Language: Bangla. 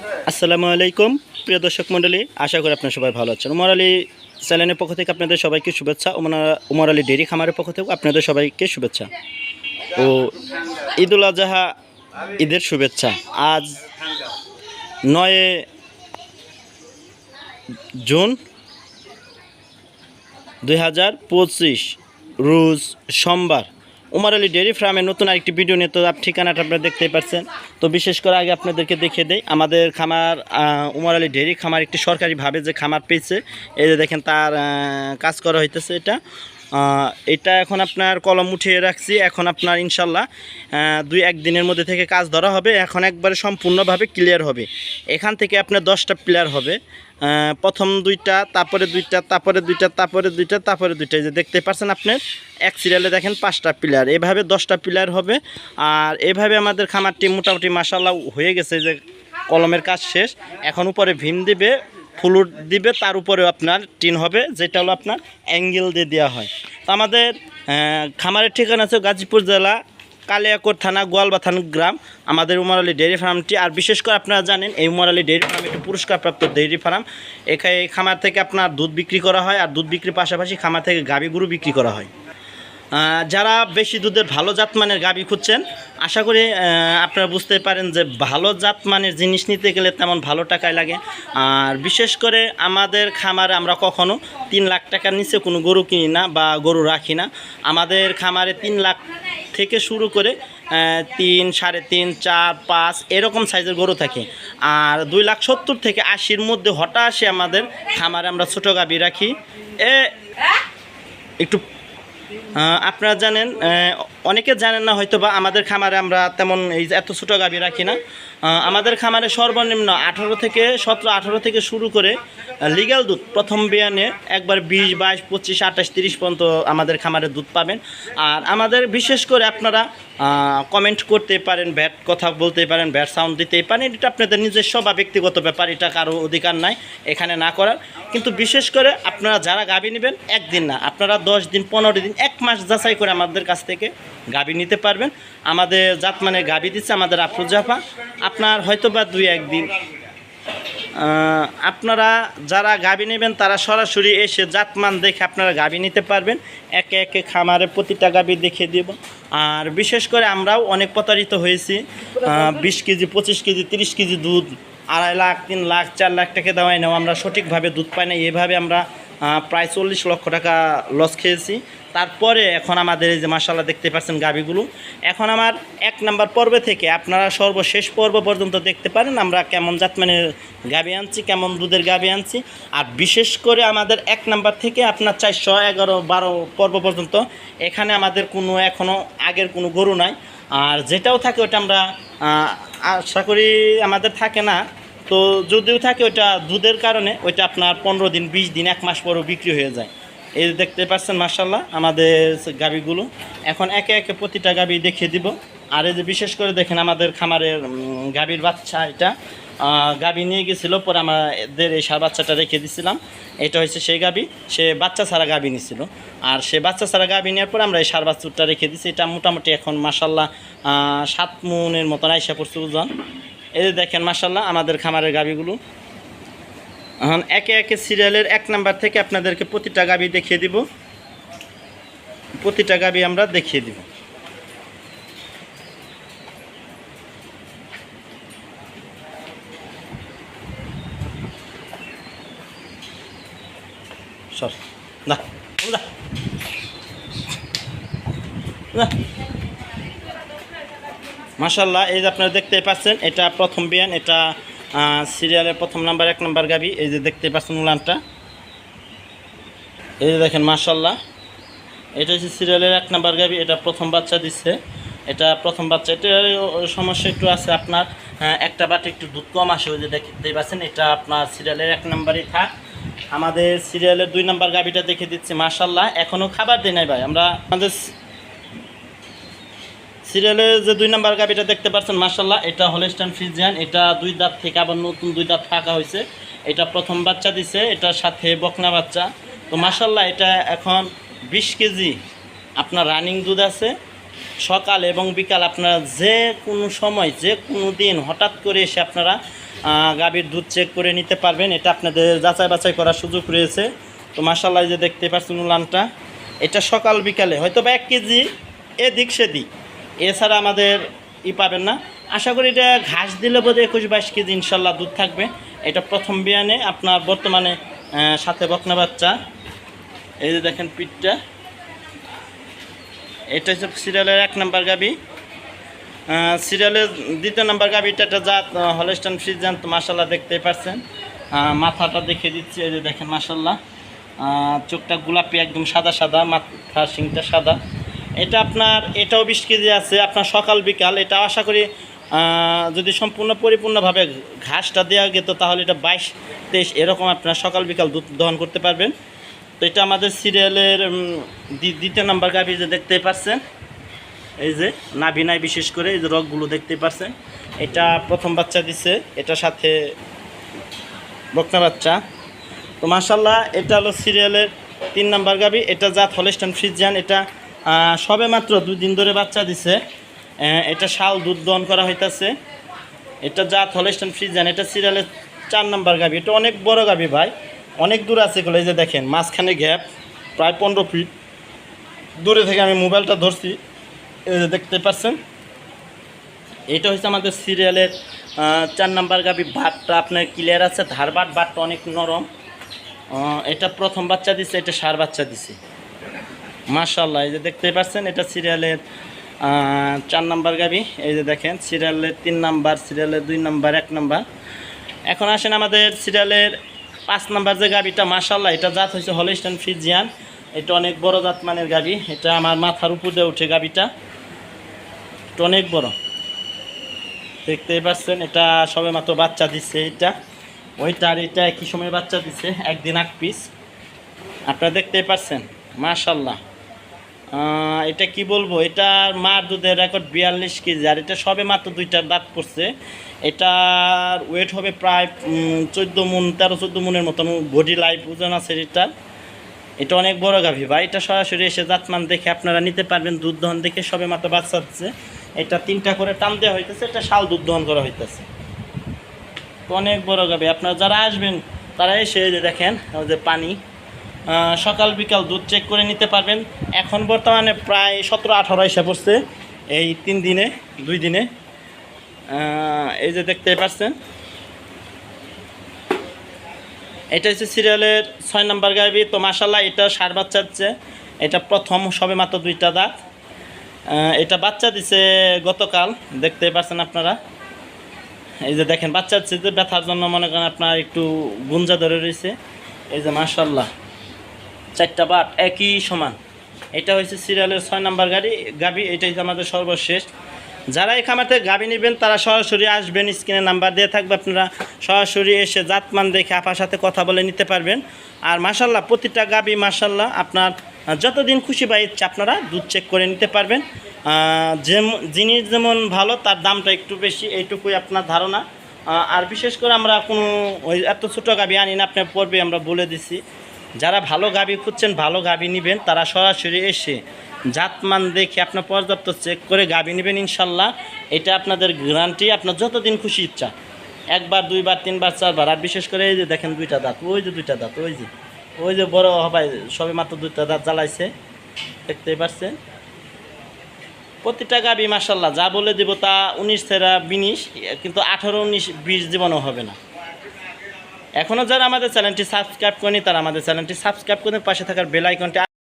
আসসালামু আলাইকুম প্রিয় দর্শক মণ্ডলী, আশা করি আপনারা সবাই ভালো আছেন। উমর আলী চ্যানেলের পক্ষ থেকে আপনাদের সবাইকে শুভেচ্ছা। উমর আলী ডেইরি খামারের পক্ষ থেকে আপনাদের সবাইকে শুভেচ্ছা ও ঈদুল আজহা ঈদের শুভেচ্ছা। আজ 9 জুন 2025 রোজ সোমবার। উমর আলী ডেইরি ফার্মের নতুন আরেকটি ভিডিও নিয়ে তো ঠিকানাটা আপনারা দেখতেই পাচ্ছেন। তো বিশেষ করে আগে আপনাদেরকে দেখিয়ে দেই, আমাদের খামার উমর আলী ডেইরি খামার একটি সরকারিভাবে যে খামার পেয়েছে, এই যে দেখেন তার কাজ করা হইতেছে। এটা এখন আপনার কলম উঠিয়ে রাখছি। এখন আপনার ইনশাল্লাহ 2-1 দিনের মধ্যে থেকে কাজ ধরা হবে। এখন একবারে সম্পূর্ণভাবে ক্লিয়ার হবে। এখান থেকে আপনার 10টা প্লেয়ার হবে। প্রথম 2টা, তারপরে 2টা, তারপরে 2টা, তারপরে 2টা, তারপরে 2টা, যে দেখতে পাচ্ছেন আপনার এক সিরিয়ালে দেখেন 5টা প্লেয়ার, এভাবে 10টা প্লেয়ার হবে। আর এভাবে আমাদের খামারটি মোটামুটি মাশাআল্লাহ হয়ে গেছে, যে কলমের কাজ শেষ। এখন উপরে ভীম দিবে, ফুলুর দিবে, তার উপরেও আপনার টিন হবে, যেটা হলো আপনার অ্যাঙ্গেল দিয়ে দেওয়া হয়। তো আমাদের খামারের ঠিকানা আছে গাজীপুর জেলা, কালিয়াকোট থানা, গোয়ালবাথান গ্রাম, আমাদের উমর আলী ডেইরি ফার্মটি। আর বিশেষ করে আপনারা জানেন এই উমর আলী ডেইরি ফার্ম একটি পুরস্কারপ্রাপ্ত ডেইরি ফার্ম। এখানে এই খামার থেকে আপনার দুধ বিক্রি করা হয়, আর দুধ বিক্রির পাশাপাশি খামার থেকে গাভী গরু বিক্রি করা হয়। যারা বেশি দুধের ভালো জাতমানের গাভী খুঁজছেন, আশা করি আপনারা বুঝতে পারেন যে ভালো জাতমানের জিনিস নিতে গেলে তেমন ভালো টাকায় লাগে। আর বিশেষ করে আমাদের খামারে আমরা কখনো 3 লাখ টাকার নিচে কোনো গরু কিনি না বা গরু রাখি না। আমাদের খামারে 3 লাখ থেকে শুরু করে 3, 3.5, 4, 5 এরকম সাইজের গরু থাকে। আর 2,70,000 থেকে 80-র মধ্যে হঠাৎ আমাদের খামারে আমরা ছোটো গাভী রাখি। একটু আপনারা জানেন, অনেকে জানেন না হয়তো বা, আমাদের খামারে আমরা তেমন এই যে এত ছোটো গাভী রাখি না। আমাদের খামারে সর্বনিম্ন 18 থেকে শুরু করে লিগ্যাল দুধ প্রথম বিয়ানে একবার 20, 22, 25, 28, 30 পর্যন্ত আমাদের খামারে দুধ পাবেন। আর আমাদের বিশেষ করে আপনারা কমেন্ট করতে পারেন, ব্যাট কথা বলতে পারেন, ব্যাট সাউন্ড দিতেই পারেন, এটা আপনাদের নিজস্ব বা ব্যক্তিগত ব্যাপার, এটা কারো অধিকার নাই এখানে না করার। কিন্তু বিশেষ করে আপনারা যারা গাভী নেবেন, একদিন না, আপনারা 10 দিন, 15 দিন, 1 মাস যাচাই করে আমাদের কাছ থেকে গাভী নিতে পারবেন। আমাদের জাতমানের গাভী দিচ্ছে আমাদের আফরোজাফা। আপনার হয়তো বা 2-1 দিন আপনারা যারা গাভী নেবেন তারা সরাসরি এসে জাতমান দেখে আপনারা গাভী নিতে পারবেন। একে একে খামারে প্রতিটা গাভী দেখিয়ে দেব। আর বিশেষ করে আমরাও অনেক প্রতারিত হয়েছি। 20 কেজি, 25 কেজি, 30 কেজি দুধ 2.5 লাখ, 3 লাখ, 4 লাখ টাকা দেওয়াই নাও, আমরা সঠিকভাবে দুধ পাই না। এভাবে আমরা প্রায় 40 লক্ষ টাকা লস খেয়েছি। তারপরে এখন আমাদের এই যে মাশাআল্লাহ দেখতে পাচ্ছেন গাভীগুলো, এখন আমার 1 নাম্বার পর্বে থেকে আপনারা সর্বশেষ পর্ব পর্যন্ত দেখতে পারেন আমরা কেমন জাতমানের গাভী আনছি, কেমন দুধের গাভী আনছি। আর বিশেষ করে আমাদের 1 নাম্বার থেকে আপনার 400, 11, 12 পর্ব পর্যন্ত এখানে আমাদের কোনো এখনও আগের কোনো গরু নাই। আর যেটাও থাকে ওটা আমরা আশা করি আমাদের থাকে না। তো যদিও থাকে ওটা দুধের কারণে ওইটা আপনার 15 দিন, 20 দিন, 1 মাস পরও বিক্রি হয়ে যায়। এই দেখতে পাচ্ছেন মাশাআল্লাহ আমাদের গাভীগুলো। এখন একে একে প্রতিটা গাভী দেখিয়ে দিব। আর এই যে বিশেষ করে দেখেন আমাদের খামারের গাভীর বাচ্চা, এটা গাভী নিয়ে গেছিলো, পরে আমাদের এই সার বাচ্চাটা রেখে দিছিলাম। এটা হচ্ছে সেই গাভী, সে বাচ্চা ছাড়া গাভী নিছিল। আর সে বাচ্চা ছাড়া গাভী নেওয়ার পর আমরা এই সার বাচ্চাটা রেখে দিছি। এটা মোটামুটি এখন মাশাআল্লাহ 7 মনের মতন আইসা পড়ছে ওজন। এই যে দেখেন মাশাআল্লাহ আমাদের খামারের গাভীগুলো। এখন একে একে সিরিয়ালের 1 নাম্বার থেকে আপনাদেরকে প্রতিটা গাভী দেখিয়ে দিব। প্রতিটা গাভী আমরা দেখিয়ে দিব। সর না মাশাআল্লাহ, এই যে আপনারা দেখতে পাচ্ছেন এটা প্রথম বিয়ান, এটা সিরিয়ালের 1 নাম্বার 1 নাম্বার গাভী। এই যে দেখতে পাচ্ছেন উলানটা, এই যে দেখেন মাশাআল্লাহ, এটা হচ্ছে সিরিয়ালের 1 নাম্বার গাভী। এটা প্রথম বাচ্চা দিচ্ছে, এটা প্রথম বাচ্চা। এটা সমস্যা একটু আছে আপনার, একটা বাটে একটু দুধ কম আসে, ওই যে দেখতে পাচ্ছেন। এটা আপনার সিরিয়ালের 1 নাম্বারই থাক। আমাদের সিরিয়ালের 2 নাম্বার গাভীটা দেখে দিচ্ছি মাশাআল্লাহ, এখনও খাবার দিই নাই ভাই। আমরা আমাদের সিরিয়ালে যে 2 নাম্বার গাভীটা দেখতে পাচ্ছেন মাশাআল্লাহ, এটা হলস্টাইন ফ্রিজিয়ান। এটা 2 দাঁত থেকে আবার নতুন 2 দাঁত ফাঁকা হয়েছে। এটা প্রথম বাচ্চা দিছে, এটার সাথে বকনা বাচ্চা। তো মাশাআল্লাহ এটা এখন 20 কেজি আপনার রানিং দুধ আছে। সকাল এবং বিকাল আপনারা যে কোনো সময়, যে কোনো দিন হঠাৎ করে এসে আপনারা গাভীর দুধ চেক করে নিতে পারবেন। এটা আপনাদের যাচাই বাছাই করার সুযোগ রয়েছে। তো মাশাআল্লাহ যে দেখতে পাচ্ছেন উলানটা, এটা সকাল বিকালে হয়তো বা 1 কেজি এদিক সেদিক, এছাড়া আমাদের পাবেন না। আশা করি এটা ঘাস দিলে বোধহয় 21-22 কেজি ইনশাল্লাহ দুধ থাকবে। এটা প্রথম বিয়ানে আপনার বর্তমানে সাথে বকনা বাচ্চা। এই যে দেখেন পিঠটা, এটা হচ্ছে সিরিয়ালের 1 নাম্বার গাভী। সিরিয়ালের 2 নাম্বার গাভীটা একটা জাত হলস্টাইন ফ্রিজিয়ান। তো মাশাল্লাহ দেখতেই পাচ্ছেন, মাথাটা দেখে দিচ্ছি। এই যে দেখেন মাশাল্লাহ, চোখটা গোলাপি একদম সাদা সাদা, মাথা শিংটা সাদা। এটা আপনার এটাও 20 কেজি আছে আপনার সকাল বিকাল। এটা আশা করি যদি সম্পূর্ণ পরিপূর্ণভাবে ঘাসটা দেওয়া যেত তাহলে এটা 22-23 এরকম আপনার সকাল বিকাল দুধ দহন করতে পারবেন। তো এটা আমাদের সিরিয়ালের 2 নাম্বার গাভী যে দেখতেই পাচ্ছেন, এই যে নাভি নাই বিশেষ করে এই যে রগগুলো দেখতেই পাচ্ছেন। এটা প্রথম বাচ্চা দিছে, এটার সাথে বকনা বাচ্চা। তো মাশাল্লাহ এটা হলো সিরিয়ালের 3 নাম্বার গাভী। এটা জাত হলস্টাইন ফ্রিজিয়ান। এটা সবে মাত্র 2 দিন ধরে বাচ্চা দিছে। এটা শাল দুধ দহন করা হইতাছে। এটা জাত হলস্টাইন ফ্রিজিয়ান। এটা সিরিয়ালের 4 নাম্বার গাভী। এটা অনেক বড় গাভী ভাই, অনেক দূর আছে এগুলো। এই যে দেখেন মাঝখানে গ্যাপ প্রায় 15 ফিট দূরে থেকে আমি মোবাইলটা ধরছি, এই যে দেখতে পাচ্ছেন। এটা হচ্ছে আমাদের সিরিয়ালের 4 নাম্বার গাভী। ভাতটা আপনার ক্লিয়ার আছে, ধারবাট বাটটা অনেক নরম। এটা প্রথম বাচ্চা দিছে, এটা সার বাচ্চা দিছে মাশাআল্লাহ। এই যে দেখতেই পাচ্ছেন, এটা সিরিয়ালের 4 নাম্বার গাভী। এই যে দেখেন সিরিয়ালের 3 নাম্বার, সিরিয়ালের 2 নাম্বার, 1 নাম্বার। এখন আসেন আমাদের সিরিয়ালের 5 নাম্বার যে গাভীটা, মাশাআল্লাহ এটা জাত হয়েছে হলস্টাইন ফ্রিজিয়ান। এটা অনেক বড় জাত মানের গাভী। এটা আমার মাথার উপর দিয়ে উঠে গাভীটা, এটা অনেক বড় দেখতেই পাচ্ছেন। এটা সবে মাত্র বাচ্চা দিচ্ছে। এটা ওইটা আর এটা একই সময় বাচ্চা দিচ্ছে, একদিন 8 পিস আপনারা দেখতেই পাচ্ছেন মাশাআল্লাহ। এটা কি বলবো, এটার মার দুধের রেকর্ড 42 কেজি। আর এটা সবে মাত্র 2টা দাঁত পড়ছে। এটার ওয়েট হবে প্রায় 13-14 মনের মতন বডি লাইফ ওজন আছে এটার। এটা অনেক বড় গাভী ভাই। এটা সরাসরি এসে জাতমান দেখে আপনারা নিতে পারবেন। দুধ দহন দেখে সবে মাত্র বাচ্চা দিচ্ছে। এটা 3টা করে টান দেওয়া হইতেছে, এটা শাল দুধ দহন করা হইতেছে। তো অনেক বড় গাভী। আপনারা যারা আসবেন তারা এসে যে দেখেন ওই যে পানি, সকাল বিকাল দুধ চেক করে নিতে পারবেন। এখন বর্তমানে প্রায় 17-18 এসে পড়ছে এই 3 দিনে 2 দিনে। এই যে দেখতে পাচ্ছেন, এটা হচ্ছে সিরিয়ালের 6 নাম্বার গাভী। তো মাশাআল্লাহ এটা সার বাচ্চা দিচ্ছে। এটা প্রথম সবে মাত্র 2টা দাঁত। এটা বাচ্চা দিছে গতকাল, দেখতে পাচ্ছেন আপনারা। এই যে দেখেন বাচ্চা দিচ্ছে, যে ব্যথার জন্য মনে করেন আপনার একটু গুঞ্জা ধরে রয়েছে। এই যে মাশাআল্লাহ 4টা বাট একই সমান। এটা হচ্ছে সিরিয়ালের 6 নাম্বার গাভী। এটাই আমাদের সর্বশেষ। যারা এই খামার থেকে গাভী নেবেন তারা সরাসরি আসবেন, স্ক্রিনে নাম্বার দিয়ে থাকবে, আপনারা সরাসরি এসে জাতমান দেখে আপার সাথে কথা বলে নিতে পারবেন। আর মাশাআল্লাহ প্রতিটা গাভী মাশাআল্লাহ আপনার যতদিন খুশি বা ইচ্ছা আপনারা দুধ চেক করে নিতে পারবেন। জিনিস যেমন ভালো তার দামটা একটু বেশি, এইটুকুই আপনার ধারণা। আর বিশেষ করে আমরা কোনো ওই এত ছোটো গাভী আনি না, আপনার পর্বে আমরা বলে দিছি। যারা ভালো গাভী খুঁজছেন, ভালো গাভী নেবেন, তারা সরাসরি এসে জাতমান দেখে আপনার পর্যাপ্ত চেক করে গাভী নেবেন ইনশাল্লাহ। এটা আপনাদের গ্যারান্টি। আপনার যতদিন খুশি ইচ্ছা, 1 বার 2 বার 3 বার 4 বার। আর বিশেষ করে এই যে দেখেন 2টা দাঁত, ওই যে 2টা দাঁত, ওই যে বড় হবাই সবে মাত্র 2টা দাঁত জ্বালাইছে, দেখতেই পাচ্ছেন। প্রতিটা গাভী মাশাআল্লাহ যা বলে দেবো তা 19-20, কিন্তু 18-19-20 জীবনও হবে না। এখনও যারা আমাদের চ্যানেলটি সাবস্ক্রাইব করেনি তারা আমাদের চ্যানেলটি সাবস্ক্রাইব করে পাশে থাকার বেল আইকনটি